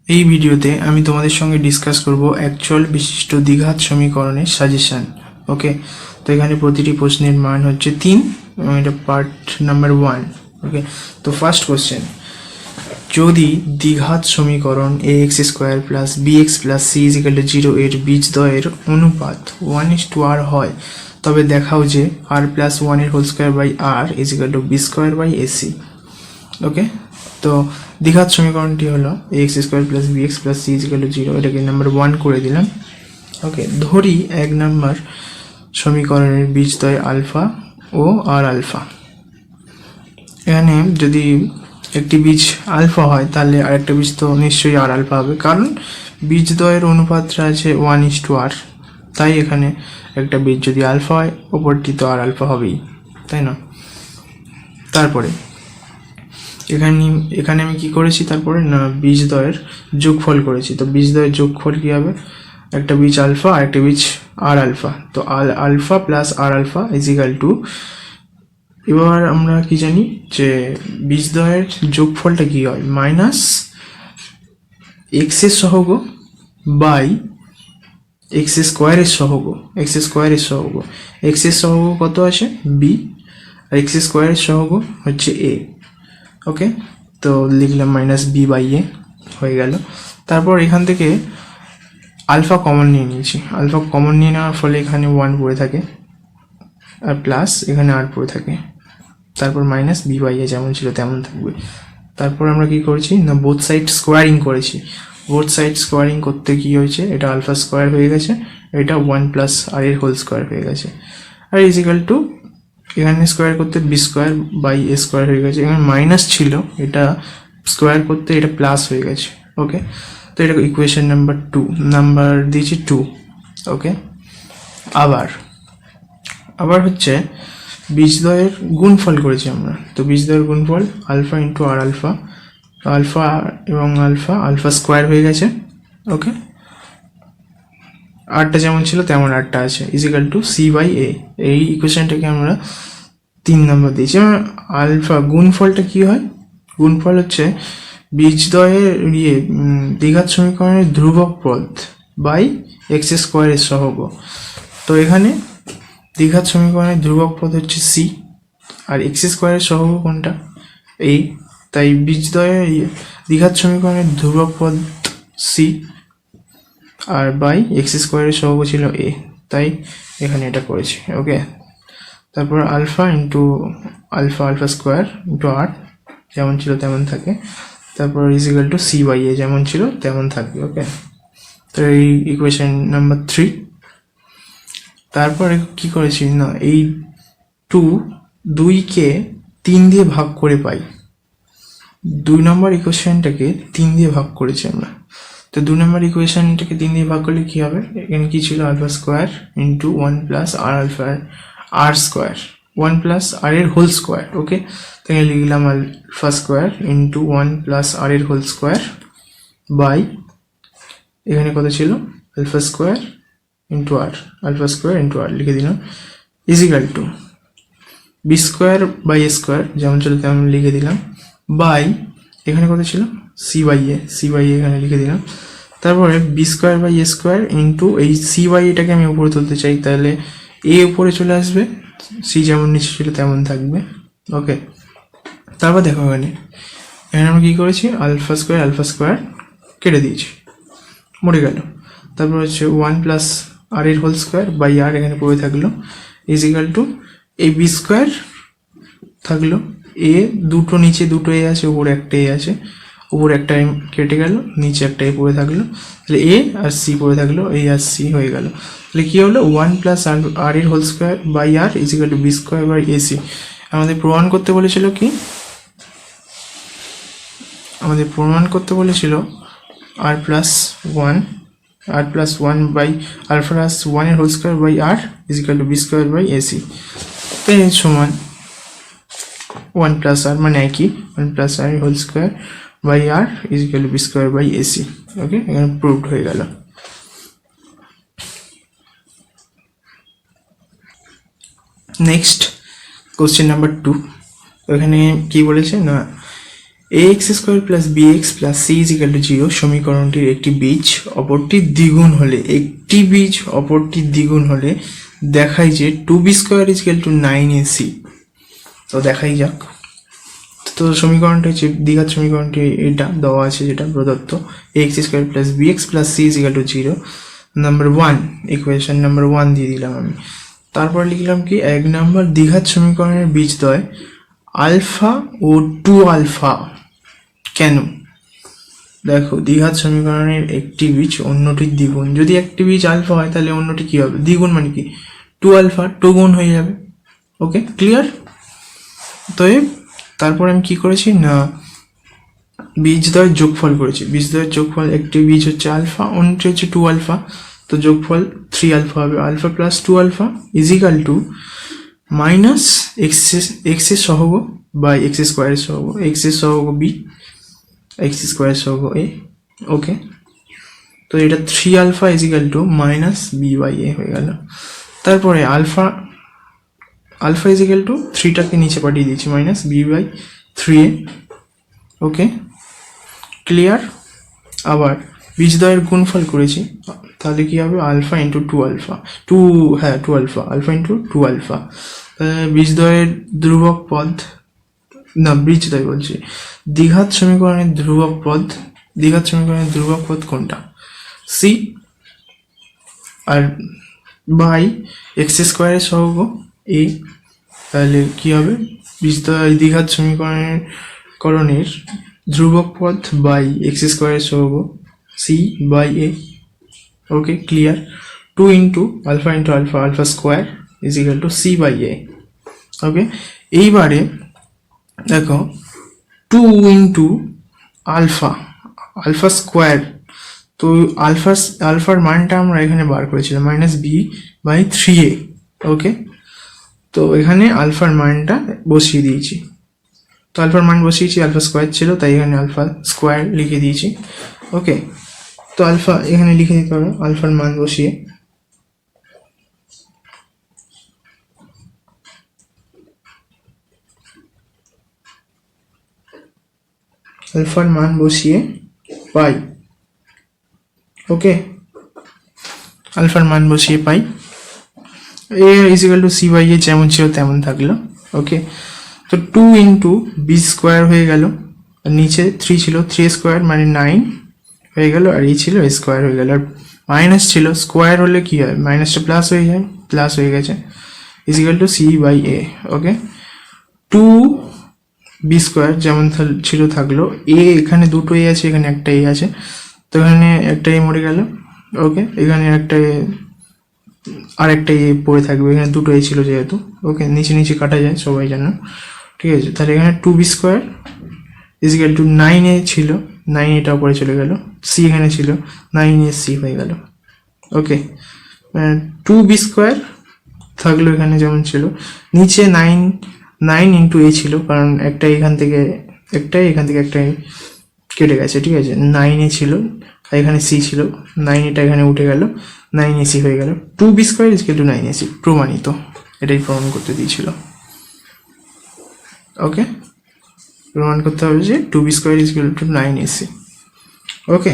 এই ভিডিওতে আমি তোমাদের সঙ্গে ডিসকাস করব অ্যাকচুয়াল বিশিষ্ট দ্বিঘাত সমীকরণের সাজেশন। ওকে, তো এখানে প্রতিটি প্রশ্নের মান হচ্ছে 3 এবং এটা পার্ট নাম্বার 1। ওকে, তো ফার্স্ট কোশ্চেন, যদি দ্বিঘাত সমীকরণ ax square plus bx plus c is equal to 0 এর বীজদ্বয়ের অনুপাত 1:r হয়, তবে দেখাও যে r প্লাস 1 এর whole square by r equal to B square by AC. Okay, তো দ্বিঘাত সমীকরণটি হলো ax square plus bx plus c is equal to 0, এটাকে নাম্বার 1 করে দিলাম। ওকে, ধরি এক নাম্বার সমীকরণের বীজদ্বয় আলফা ও আর আলফা। এখানে যদি একটি বীজ আলফা হয় তাহলে আরেকটা বীজ তো নিশ্চয়ই আর আলফা হবে, কারণ বীজদ্বয়ের অনুপাতটা আছে 1:r, তাই এখানে একটা বীজ যদি আলফা হয় ওপরটি তো আর আলফা হবেই, তাই না? তারপরে এখানে আমি কি করেছি, তারপরে না বীজদ্বয়ের যোগফল করেছি। তো বীজদ্বয়ের যোগফল কি হবে, একটা বীজ আলফা আর একটা বীজ আর আলফা, তো alpha plus R alpha is equal two, এবার আমরা কি জানি যে বীজদ্বয়ের যোগফলটা কি হয়, মাইনাস এক্স এর সহগ বাই এক্স স্কোয়ারের সহগ। এক্স স্কোয়ারের সহগ, এক্স এর সহগ কত আসে বি, আর এক্স স্কোয়ারের সহগ হচ্ছে এ। ওকে, তো লিখলাম মাইনাস বি বাই এ হয়ে গেল। তারপর এখান থেকে আলফা কমন নিয়ে নিয়েছি, আলফা কমন নিয়ে নেওয়ার ফলে এখানে 1 পড়ে থাকে আর প্লাস এখানে আর পড়ে থাকে, তারপর মাইনাস বি বাই এ যেমন ছিল তেমন থাকবে। তারপর আমরা কি করেছি না বোথ সাইড স্কোয়ারিং করেছি। বোথ সাইড স্কোয়ারিং করতে কি হয়েছে, এটা আলফা স্কোয়ার হয়ে গেছে, এটা 1 প্লাস আর এর হোল স্কোয়ার হয়ে গেছে, আর ইজিক্যাল টু এখানে স্কোয়ার করতে B square by A square হয়ে গেছে। এখানে মাইনাস ছিল, এটা স্কোয়ার করতে এটা প্লাস হয়ে গেছে। ওকে, তো এটা ইকুয়েশন নাম্বার 2, নাম্বার দিয়েছি 2। ওকে, আবার হচ্ছে বীজদ্বয়ের গুণফল করেছি আমরা। তো বীজদ্বয়ের গুণফল alpha into R alpha, alpha এবং আলফা, আলফা স্কোয়ার হয়ে গেছে। ওকে, আরটা যেমন ছিল তেমন আরটা আছে, ইজিক্যাল টু সি বাই এ। এই ইকুয়েশনটাকে আমরা 3 নম্বর দিয়েছি। আলফা গুণফলটা কি হয়, গুণফল হচ্ছে বীজদ্বয়ের দ্বিঘাত সমীকরণের ধ্রুবক পদ বাই এক্স স্কোয়ারের সহগ। তো এখানে দ্বিঘাত সমীকরণের ধ্রুবক পদ হচ্ছে সি, আর এক্স স্কোয়ারের সহগ কোনটা, এই, তাই বীজদ্বয়ের দ্বিঘাত সমীকরণের ধ্রুবক পদ সি আর বাই এক্স স্কোয়ারের সহগ ছিল এ, তাই এখানে এটা করেছি। ওকে, তারপর alpha into alpha, alpha square into R যেমন ছিল তেমন থাকে, তারপর equal to C by A যেমন ছিল তেমন থাকবে। ওকে, তো এই ইকুয়েশন নাম্বার 3। তারপরে কি করেছি না এই 2কে 3 দিয়ে ভাগ করে পাই, 2 নম্বর ইকুয়েশনটাকে 3 দিয়ে ভাগ করেছি আমরা। তো 2 নম্বর ইকুয়েশনটাকে 3 দিয়ে ভাগ করলে কি হবে, এখানে কি ছিল alpha square into 1 plus R alpha R square, 1 plus R এর হোল স্কোয়ার। ওকে, তাহলে লিখলাম alpha square into 1 plus R এর হোল স্কোয়ার বাই এখানে কত ছিল alpha square into R, alpha square into R লিখে দিলাম, equal to B square by A square যেমন ছিল তেমন লিখে দিলাম, বাই এখানে কত ছিল C by A, C by A এখানে লিখে দিলাম। তারপরে B square by A square into এই সি বাই এটাকে আমি উপরে তুলতে চাই, তাহলে এ উপরে চলে আসবে, সি যেমন নিচে ছিল তেমন থাকবে। ওকে, তারপর দেখো এখানে আমরা কী করেছি, আলফা স্কোয়ার কেটে দিয়েছি, মরে গেল। তারপর হচ্ছে 1 প্লাস আর এর হোল স্কোয়ার বাই আর এখানে পড়ে থাকলো, ইজিক্যাল টু এই বি স্কোয়ার থাকলো, এ দুটো নিচে দুটো এ আছে, উপরে একটা এ আছে, উপরে একটা কেটে গেল, নিচে একটা এ পড়ে থাকলো, তাহলে এ আর সি পড়ে থাকলো, এ আর সি হয়ে গেল। তাহলে কী হলো 1 প্লাস আর এর whole square by R is equal to B square by AC. আমাদের প্রমাণ করতে বলেছিল কি, আমাদের প্রমাণ করতে বলেছিল R plus 1 by R plus 1 এর whole square by R is equal to B square by AC, তাই সমান 1 প্লাস আর মানে একই 1 plus R whole square by R is equal to B square by AC. Okay, এখানে প্রুভড হয়ে গেল। Next question number 2, এখানে কি বলেছে না ax square plus bx plus c is equal to 0 সমীকরণটির একটি বীজ অপরটির দ্বিগুণ হলে, একটি বীজ অপরটির দ্বিগুণ হলে দেখাই যে 2b square is equal two 9ac। তো দেখাই যাক। তো সমীকরণটা হচ্ছে, দ্বিঘাত সমীকরণটি এটা দেওয়া আছে যেটা প্রদত্ত, ax square plus bx plus c is equal to 0, number 1, equation number 1 দিয়ে দিলাম আমি। তারপর লিখলাম কি, 1 নম্বর দ্বিঘাত সমীকরণের বীজদ্বয় আলফা ও 2 আলফা। কেন? দেখো, দ্বিঘাত সমীকরণের একটি বীজ অন্যটির দ্বিগুণ। যদি একটি বীজ আলফা হয় তাহলে অন্যটি কি হবে? দ্বিগুণ, মানে কি 2 আলফা 2 গুণ হয়ে যাবে। ওকে, ক্লিয়ার? তো তারপর আমি কি করেছি না, বীজদ্বয়ের যোগফল করেছি। বীজদ্বয়ের যোগফল, একটি বীজ হচ্ছে আলফা, অন্যটি হচ্ছে 2 আলফা, তো যোগফল 3 আলফা হবে। Alpha plus 2 alpha is equal to minus X এর সহগ বাই এক্স স্কোয়ারের সহগ, এক্স এর সহগ বি, এক্স স্কোয়ারের সহগ এ। ওকে, তো এটা 3 alpha is equal to minus B by A হয়ে গেল। তারপরে আলফা ইজ ইকাল টু 3টাকে নিচে পাঠিয়ে দিয়েছি, minus B by 3a। Okay, clear? আবার বীজদ্বয়ের গুণফল করেছি, তাহলে কি হবে? Alpha into 2 alpha, 2 alpha, alpha into 2 alpha. বীজদ্বয়ের ধ্রুবক পদ, না বীজদ্বয় বলছি, দ্বিঘাত সমীকরণের ধ্রুবক পদ, দ্বিঘাত সমীকরণের ধ্রুবক পদ কোনটা? সি, আর বাই এক্স স্কোয়ারের সহগ এ। তাহলে কি হবে? দ্বিঘাত সমীকরণের ধ্রুবক পদ বাই এক্স স্কোয়ারের সহগ C by A. Okay, clear? 2 into alpha alpha square is equal to C by A. Okay, এইবারে দেখো 2 ইন্টু আলফা স্কোয়ার, তো আলফার মানটা আমরা এখানে বার করেছিলাম, মাইনাস বি বাই 3a। ওকে, তো এখানে আলফার মানটা বসিয়ে দিয়েছি, তো আলফার মান বসিয়েছি, আলফা স্কোয়ার ছিল তাই এখানে আলফা স্কোয়ার লিখে দিয়েছি। ওকে, তো আলফা এখানে লিখে দিতে হবে, আলফার মান বসিয়ে পাই। ওকে, আলফার মান বসিয়ে পাই, A is equal to C by A যেমন ছিল তেমন থাকলো। ওকে, তো 2 ইন্টু বি স্কোয়ার হয়ে গেল, আর নিচে 3 ছিল, 3 স্কোয়ার মানে 9 হয়ে গেল, আর এই ছিল স্কোয়ার হয়ে গেল, আর মাইনাস ছিল, স্কোয়ার হলে কি হয়? মাইনাসটা প্লাস হয়ে যায়, প্লাস হয়ে গেছে, is equal to C by A. Okay, 2 B square যেমন ছিল থাকলো, এ এখানে দুটো এ আছে, এখানে একটা এ আছে, তো এখানে একটা এ মরে গেল। ওকে, এখানে আরেকটা এ পড়ে থাকবে, এখানে দুটো এ ছিল যেহেতু। ওকে, নিচে কাটা যায় সবাই জানো, ঠিক আছে? তাহলে এখানে 2b square is equal two 9a ছিল, 9 এটা উপরে চলে গেল, সি এখানে ছিল, 9ac হয়ে গেল। ওকে, 2b স্কোয়ার থাকলো এখানে যেমন ছিল, নিচে 9 ইন্টু এ ছিল, কারণ একটা এখান থেকে একটা কেটে গেছে, ঠিক আছে? 9a ছিল, এখানে সি ছিল, 9 এটা এখানে উঠে গেল, 9ac হয়ে গেল। 2b square is equal two 9ac, প্রমাণিত, এটাই প্রমাণ করতে দিয়েছিল। ওকে, প্রমাণ করতে হবে যে 2b square is equal two 9ac। ওকে,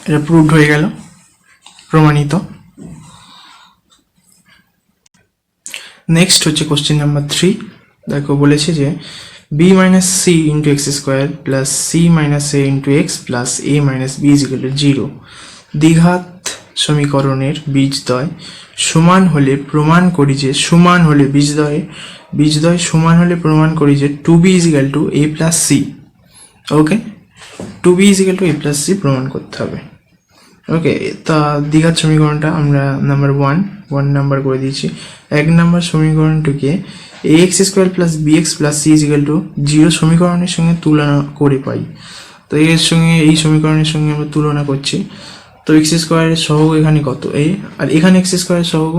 এটা প্রুভড হয়ে গেল, প্রমাণিত। নেক্সট হচ্ছে কোশ্চেন নাম্বার 3। দেখো বলেছে যে b minus C into X square plus C minus A into X plus A minus B is equal to 0 দ্বিঘাত সমীকরণের বীজদ্বয় সমান হলে প্রমাণ করি যে বীজদ্বয় সমান হলে প্রমাণ করি যে 2b is equal to a plus C. Okay, 2b is equal to a plus C প্রমাণ করতে হবে। ওকে, তা দ্বিঘাত সমীকরণটা আমরা নাম্বার 1 নাম্বার করে দিয়েছি। 1 নাম্বার সমীকরণটিকে ax square plus bx plus C is equal to 0 সমীকরণের সঙ্গে তুলনা করে পাই। তো এই সমীকরণের সঙ্গে আমরা তুলনা করছি। তো এক্স স্কোয়ারের সহগ এখানে কত? এ, আর এখানে এক্স স্কোয়ারের সহগ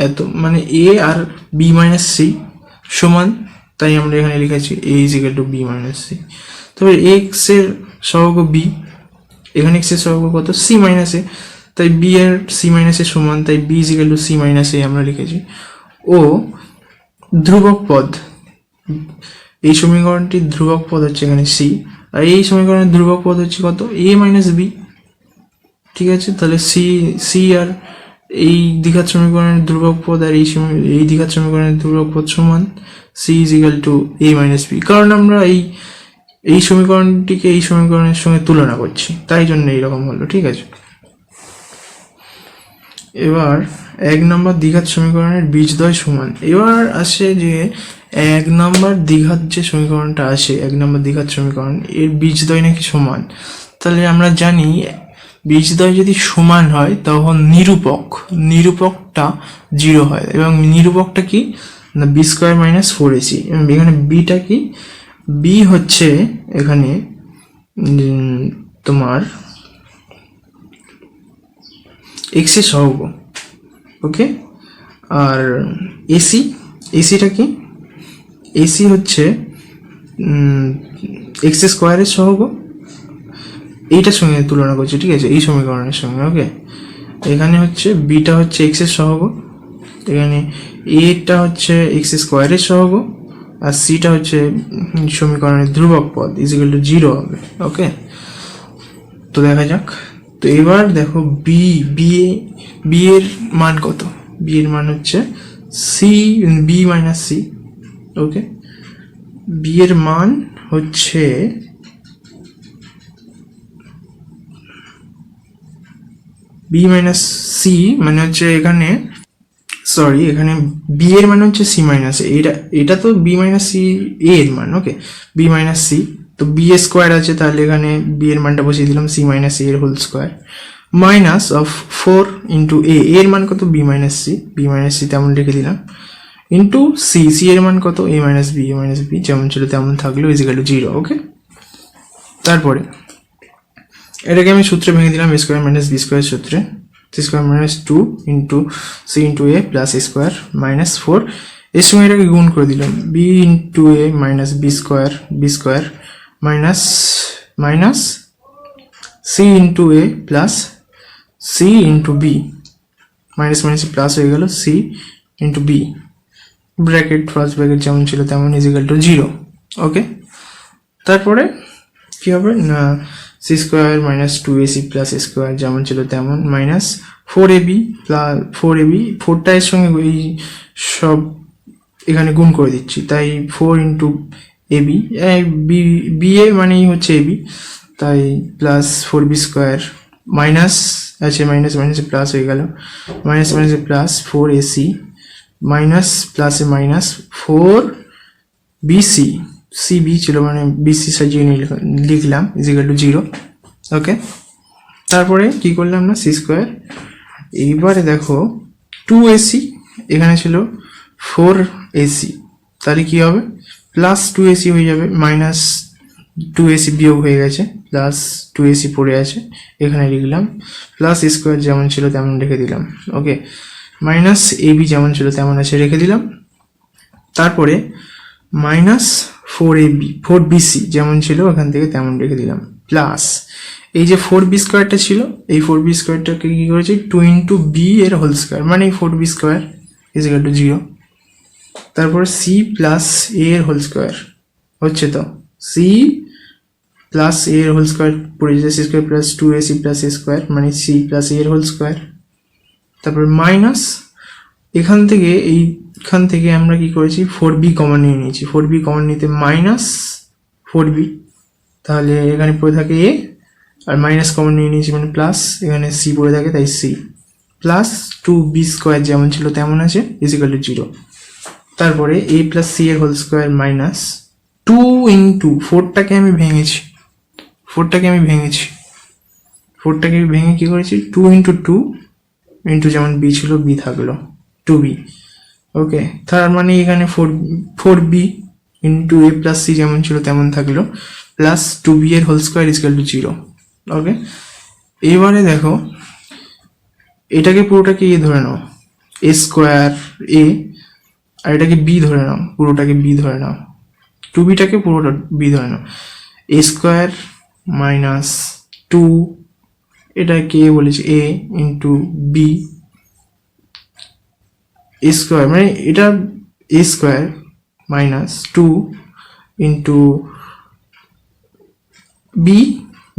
এত, মানে এ আর বি মাইনাস সি সমান, তাই আমরা এখানে লিখেছি A is equal to B minus C. তবে এক্স এর সহগ বি, এখানে এক্স এর সহগ কত? সি মাইনাস এ, তাই বি এর সি মাইনাস এ সমান, তাই B is equal to C minus A আমরা লিখেছি। ও ধ্রুবক পদ এই সমীকরণটির ধ্রুবক পদ হচ্ছে এখানে সি, আর এই সমীকরণের ধ্রুবক পদ হচ্ছে কত, এ মাইনাস বি। ঠিক আছে, তাহলে সি আর এই দ্বিঘাত সমীকরণের ধ্রুবক পদ আর এই দ্বিঘাত সমীকরণের ধ্রুবক পদ সমান C is equal to A minus B, কারণ আমরা এই সমীকরণটিকে এই সমীকরণের সঙ্গে তুলনা করছি, তাই জন্য এইরকম হলো। ঠিক আছে, এবার 1 নম্বর দ্বিঘাত সমীকরণের বীজদ্বয় সমান। এবার আসে যে 1 নম্বর দ্বিঘাত যে সমীকরণটা আসে, 1 নম্বর দ্বিঘাত সমীকরণ, এর বীজদ্বয় নাকি সমান। তাহলে আমরা জানি বীজদ্বয় যদি সমান হয় তখন নিরূপকটা 0 হয়, এবং নিরূপকটা কি না বি স্কোয়ার মাইনাস 4ac। এবং এখানে বিটা কি, বি হচ্ছে এখানে তোমার এক্স এর সহগ। ওকে, আর এসিটা কি, এসি হচ্ছে এক্স স্কোয়ারের সহগ, এইটার সঙ্গে তুলনা করছি। ঠিক আছে, এই সমীকরণের সঙ্গে। ওকে, এখানে হচ্ছে বিটা হচ্ছে এক্স এর সহগ, এখানে এটা হচ্ছে এক্স স্কোয়ারের সহগ, আর সিটা হচ্ছে সমীকরণের ধ্রুবক পদ ইজ ইকুয়াল টু 0 হবে। ওকে, তো দেখা যাক। তো এবার দেখো বি এর মান কত, বি এর মান হচ্ছে বি মাইনাস সি। ওকে, বি এর মান হচ্ছে বি মাইনাস সি, মানে হচ্ছে এখানে এখানে বি এর মানে হচ্ছে সি মাইনাস, এটা তো বি মাইনাস সি এর মান। ওকে, বি মাইনাস সি, তো বি এ স্কোয়ার আছে, তাহলে এখানে বি এর মানটা বসিয়ে দিলাম সি মাইনাস এ এর whole square minus of 4 into এর মান কত, বি মাইনাস সি তেমন লিখে দিলাম, ইন্টু সি এর মান কত, এ মাইনাস বি যেমন ছিল তেমন থাকলো ইজ ইকুয়াল টু 0। ওকে, তারপরে এটাকে আমি সূত্রে ভেঙে দিলাম, A square minus B square সূত্রে, C square minus 2 into C into A plus A square minus 4, এর সঙ্গে এটাকে গুণ করে দিলাম, B into A minus B square minus C into A plus C into B, minus plus হয়ে গেল C into B, bracket first bracket যেমন ছিল তেমন ইজ ইকুয়াল টু 0। ওকে, তারপরে কি হবে না, C square minus 2ac plus A square যেমন ছিল তেমন মাইনাস 4ab প্লাস 4টা এর সঙ্গে এই সব এখানে গুণ করে দিচ্ছি, তাই 4 ইন্টু এবি, বি এ মানেই হচ্ছে এবি, তাই প্লাস 4b স্কোয়ার মাইনাস আছে মাইনাস প্লাস হয়ে গেল, মাইনাস প্লাস 4ac মাইনাস প্লাসে মাইনাস 4bc, সিবি ছিল মানে বিসি সাজিয়ে লিখলাম ইজ ইকুয়াল টু 0। ওকে, তারপরে কি করলাম না সি স্কোয়ার, এইবারে দেখো 2ac, এখানে ছিল 4ac, তাহলে কি হবে প্লাস 2ac হয়ে যাবে, মাইনাস 2ac বিয়োগ হয়ে গেছে, প্লাস 2ac পড়ে আছে, এখানে লিখলাম প্লাস স্কোয়ার যেমন ছিল তেমন রেখে দিলাম। ওকে, মাইনাস এবি যেমন ছিল তেমন আছে রেখে দিলাম, তারপরে মাইনাস 4bc যেমন ছিল ওখান থেকে তেমন রেখে দিলাম, প্লাস এই যে 4b স্কোয়ারটা ছিল, এই 4b স্কোয়ারটাকে কি করেছি 2 ইন্টু বি এর হোল স্কোয়ার, মানে 4b square is equal to 0। তারপর সি প্লাস এ এর হোল স্কোয়ার হচ্ছে, তো সি প্লাস এ এর হোল স্কোয়ার পড়ে যাচ্ছে, C square plus 2ac plus A square মানে সি প্লাস এ এর হোল স্কোয়ার, তারপর মাইনাস এখান থেকে আমরা কি করেছি 4b কমন নিয়ে নিয়েছি, 4b কমন নিতে মাইনাস 4b, তাহলে এখানে পড়ে থাকে এ, আর মাইনাস কমন নিয়ে নিয়েছি মানে প্লাস, এখানে সি পড়ে থাকে তাই সি প্লাস 2b স্কোয়ার যেমন ছিল তেমন আছে ইজ ইকুয়াল টু 0। তারপরে এ প্লাস সি এর হোল স্কোয়ার মাইনাস 2 ইন্টু 4টাকে আমি ভেঙে কি করেছি 2 ইন্টু 2 ইন্টু যেমন বি ছিল বি থাকলো 2b। ওকে, তার মানে এখানে 4b into A plus C যেমন ছিল তেমন থাকলো প্লাস 2b এর whole square is equal to 0। Okay, এবারে দেখো এটাকে পুরোটাকে এ ধরে নাও, এ স্কোয়ার এ, আর এটাকে বি ধরে নাও, পুরোটাকে বি ধরে নাও, 2bটাকে পুরোটা বি ধরে নাও, এ স্কোয়ার মাইনাস 2, এটাকে বলেছি এ ইন্টু বি স্কোয়ার, মানে এটা A square minus 2 into B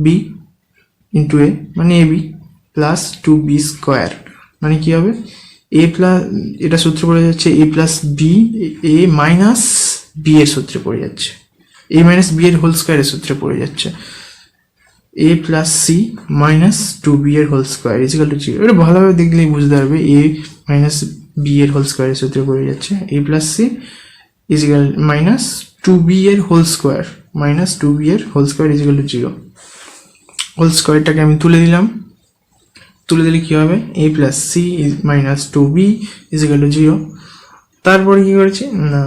B into A মানে A B plus 2b square মানে কি হবে এ প্লাস, এটা সূত্রে পড়ে যাচ্ছে A plus B, A minus B এর সূত্রে পড়ে যাচ্ছে, এ মাইনাস বি এর হোল স্কোয়ারের সূত্রে পড়ে যাচ্ছে, A plus C minus 2b এর হোল স্কোয়ার ইজিক্যাল টু 0। এটা ভালোভাবে দেখলেই বুঝতে পারবে এ মাইনাস বি এর হোল স্কোয়ারের সূত্রে পড়ে যাচ্ছে A plus C equal minus 2b এর হোল স্কোয়ার, মাইনাস 2b এর whole square equal to 0। Whole স্কোয়ারটাকে আমি তুলে দিলাম, তুলে দিলে কি হবে A plus C minus 2b is equal to 0। তারপরে কি করেছি না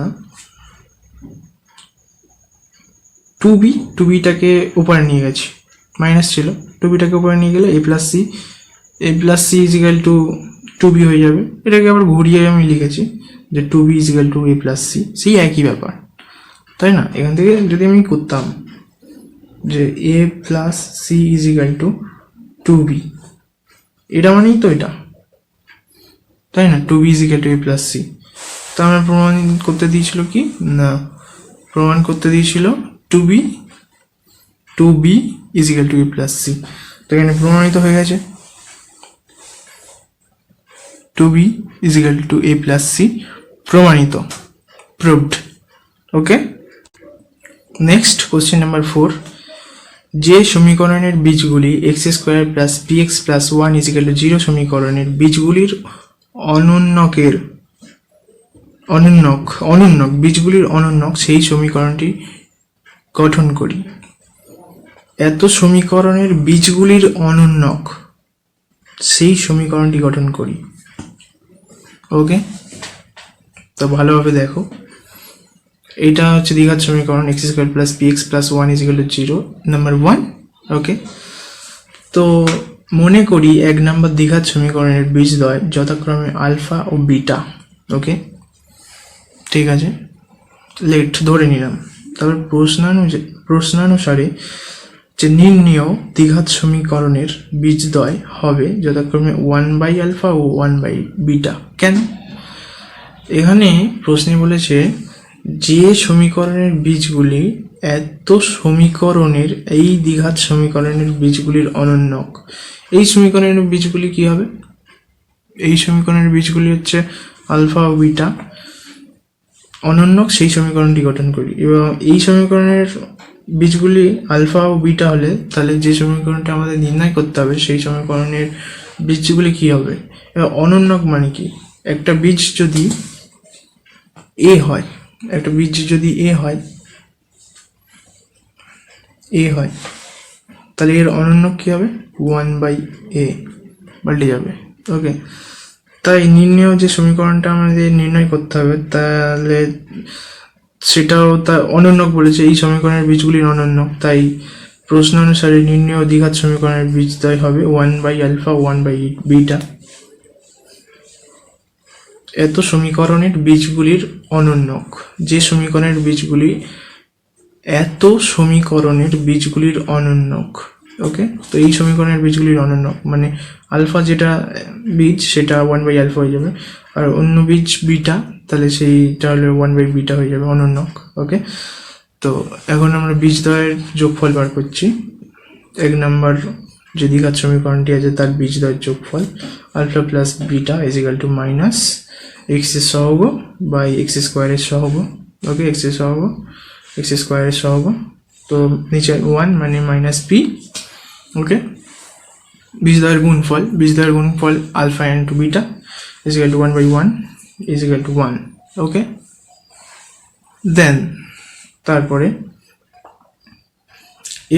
2bটাকে উপরে নিয়ে গেছি, মাইনাস ছিল 2bটাকে উপরে নিয়ে গেলে A plus C equal to 2b হয়ে যাবে। এটাকে আবার ঘুরিয়ে আমি লিখেছি যে 2b is equal to A plus C, সেই একই ব্যাপার তাই না। এখান থেকে যদি আমি করতাম যে A plus C equal to 2b, এটা মানেই তো এটা তাই না, 2b is equal to A plus C. তো আমরা প্রমাণ করতে দিয়েছিল কি না, প্রমাণ করতে দিয়েছিল 2b is equal to A plus C. তো এখানে প্রমাণিত হয়ে গেছে 2b is equal to A plus C, প্রমাণিত, proved. Okay, next question number 4, যে সমীকরণের বীজগুলি X square plus B X plus 1 is equal to 0 সমীকরণের বীজগুলির অনুন্নক বীজগুলির অনুন্নক সেই সমীকরণটি গঠন করি। এত সমীকরণের বীজগুলির অনুন্নক সেই সমীকরণটি গঠন করি। ওকে, তো ভালোভাবে দেখো, এটা হচ্ছে দ্বিঘাত সমীকরণ X square plus B X plus 1 is equal to 0 number 1। Okay, তো মনে করি 1 নম্বর দ্বিঘাত সমীকরণের বীজদ্বয় যথাক্রমে আলফা ও বিটা। ওকে, ঠিক আছে, লেট ধরে নিলাম। তারপর প্রশ্নানুসারে যে নির্ণেয় দ্বিঘাত সমীকরণের বীজদ্বয় হবে যথাক্রমে 1 বাই আলফা ও 1 বাই বিটা। কেন? এখানে প্রশ্নে বলেছে যে সমীকরণের বীজগুলি এত সমীকরণের এই দ্বিঘাত সমীকরণের বীজগুলির অনুন্নক, এই সমীকরণের বীজগুলি কি হবে, এই সমীকরণের বীজগুলি হচ্ছে আলফা ও বিটা, অনুন্নক সেই সমীকরণটি গঠন করি। এবং এই সমীকরণের বীজগুলি আলফা ও বিটা হলে তাহলে যে সমীকরণটা আমাদের নির্ণয় করতে হবে সেই সমীকরণের বীজগুলি কি হবে। এবার অনুন্নক মানে কি, একটা বীজ যদি এ হয়, একটা বীজ যদি এ হয় তাহলে এর অনুন্নক কি হবে 1 বাই এ পাল্টে যাবে। ওকে, তাই নির্ণেয় যে সমীকরণটা আমাদের নির্ণয় করতে হবে তাহলে সেটাও তার অনুন্নক বলেছে, এই সমীকরণের বীজগুলির অনুন্নক। তাই প্রশ্ন অনুসারে নির্ণেয় দ্বিঘাত সমীকরণের বীজদ্বয় হবে 1 বাই আলফা 1 বাই বিটা। এত সমীকরণের বীজগুলির অনুন্নক, যে সমীকরণের বীজগুলি এত সমীকরণের বীজগুলির অনুন্নক। ওকে, তো এই সমীকরণের বীজগুলির অনুন্নক মানে আলফা যেটা বীজ সেটা 1 বাই আলফা হয়ে যাবে, আর অন্য বীজ বিটা তাহলে সেইটা হলে 1 বাই বিটা হয়ে যাবে অনুন্নক। ওকে, তো এখন আমরা বীজদ্বয়ের যোগফল বার করছি। 1 নম্বর যে দ্বিঘাত সমীকরণটি আছে তার বীজদ্বয়ের যোগফল alpha plus beta is equal to minus X এর সহগ বাই এক্স স্কোয়ারের সহগ। ওকে, এক্স এর সহগ এক্স স্কোয়ারের সহগ, তো নিচে 1 মানে মাইনাস বি। ওকে, বীজদ্বয়ের গুণফল alpha into beta is equal to 1 by 1 is equal to 1। Okay, then তারপরে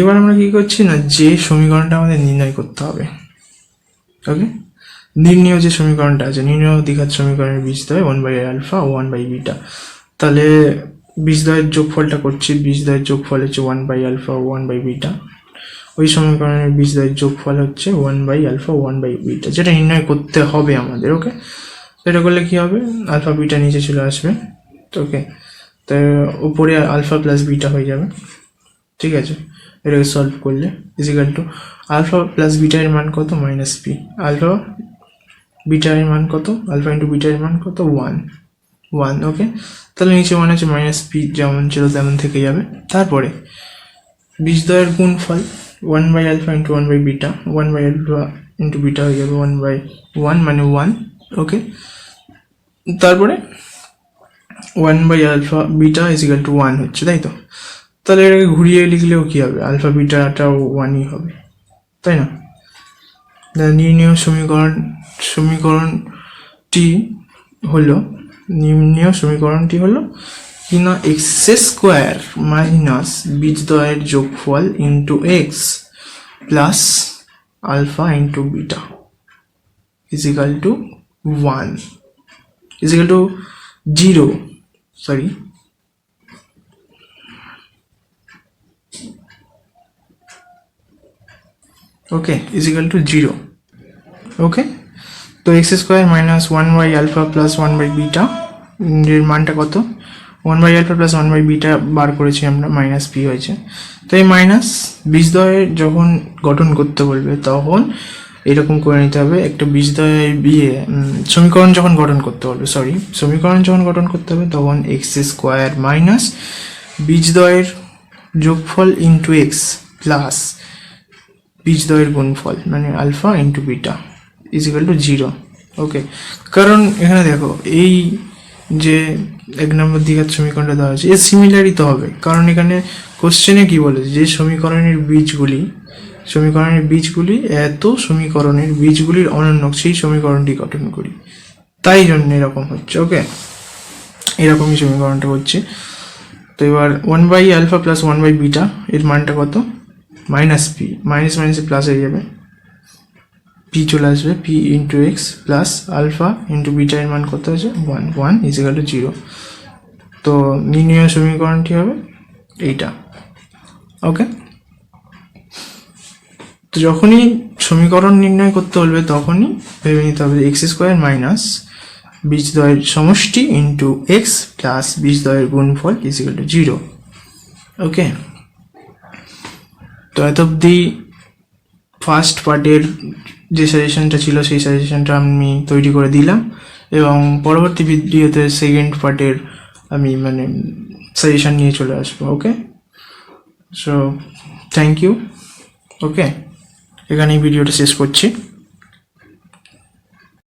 এবার আমরা কি করছি না, যে সমীকরণটা আমাদের নির্ণয় করতে হবে। ওকে, নির্ণেয় যে সমীকরণটা আছে, নির্ণেয় দ্বিঘাত সমীকরণের বীজদ্বয় 1 বাই আলফা 1 বাই বিটা, তাহলে বীজদ্বয়ের যোগফলটা করছি। বীজদ্বয়ের যোগফল হচ্ছে 1 বাই আলফা 1 বাই বিটা, ওই সমীকরণের বীজদ্বয়ের যোগফল হচ্ছে 1 বাই আলফা 1 বাই বিটা, যেটা নির্ণয় করতে হবে আমাদের। ওকে, সেটা করলে কি হবে, আলফা বিটা নিচে চলে আসবে। ওকে, তো উপরে আলফা প্লাস বিটা হয়ে যাবে। ঠিক আছে, এটাকে সলভ করলে is equal to alpha plus beta এর মান কত, মাইনাস বি। আলফা বিটা এর মান কত, আলফা ইন্টু বিটা এর মান কত 1, 1, ওকে। তাহলে নিচে 1 আছে, মাইনাস পি যেমন ছিল তেমন থেকে যাবে। তারপরে বীজদ্বয়ের গুণফল 1 by alpha into 1 by beta, 1 by alpha into beta হয়ে যাবে 1 বাই 1 মানে 1, ওকে। তারপরে 1 by alpha beta is equal to 1 হচ্ছে, তাই তো? তাহলে এটাকে ঘুরিয়ে লিখলেও কি হবে, আলফা বিটাটাও 1ই হবে, তাই না? নির্ণয় সমীকরণটি হলো কি না, এক্স স্কোয়ার মাইনাস বীজদ্বয়ের যোগফল into X plus alpha into beta is equal to 1 is equal to 0, sorry, okay, is equal to 0, okay. তো X square minus 1 by alpha plus 1 by beta এর মানটা কত, 1 by alpha plus 1 by beta বার করেছি আমরা, minus P হয়েছে। তো এই মাইনাস বীজদ্বয়ের যখন গঠন করতে বলবে তখন এরকম করে নিতে হবে, একটা বীজদ্বয়ের সমীকরণ যখন গঠন করতে হবে তখন এক্স স্কোয়ার মাইনাস বীজদ্বয়ের যোগফল ইন্টু এক্স প্লাস বীজদ্বয়ের গুণফল মানে alpha into beta is equal to 0, okay. কারণ এখানে দেখো এই যে 1 নম্বর দিকের সমীকরণটা দেওয়া হয়েছে এর সিমিলারই তো হবে, কারণ এখানে কোশ্চেনে কি বলেছে যে সমীকরণের বীজগুলি এত সমীকরণের বীজগুলির অনন্যক সেই সমীকরণটি গঠন করি, তাই জন্য এরকম হচ্ছে, ওকে। এরকমই সমীকরণটা হচ্ছে। তো এবার 1 by alpha plus 1 by beta এর মানটা কত, মাইনাস পি, মাইনাস মাইনাসে প্লাস হয়ে যাবে, পি চলে আসবে, P into X plus alpha into beta এর মান কত আছে 1 ইজ ইকাল টু 0। তো নির্ণয় সমীকরণটি হবে এইটা, ওকে। তো যখনই সমীকরণ নির্ণয় করতে বলবে তখনই ভেবে নিতে হবে এক্স স্কোয়ার মাইনাস বীজদ্বয়ের সমষ্টি ইন্টু এক্স প্লাস বীজদ্বয়ের গুণফল ইজ ইকাল টু 0, ওকে। তো এত অবধি ফার্স্ট পার্টের যে সাজেশনটা ছিল সেই সাজেশনটা আমি তৈরি করে দিলাম, এবং পরবর্তী ভিডিওতে সেকেন্ড পার্টের আমি সাজেশন নিয়ে চলে আসবো, ওকে। সো থ্যাংক ইউ, ওকে। এখানেই ভিডিওটা শেষ করছি।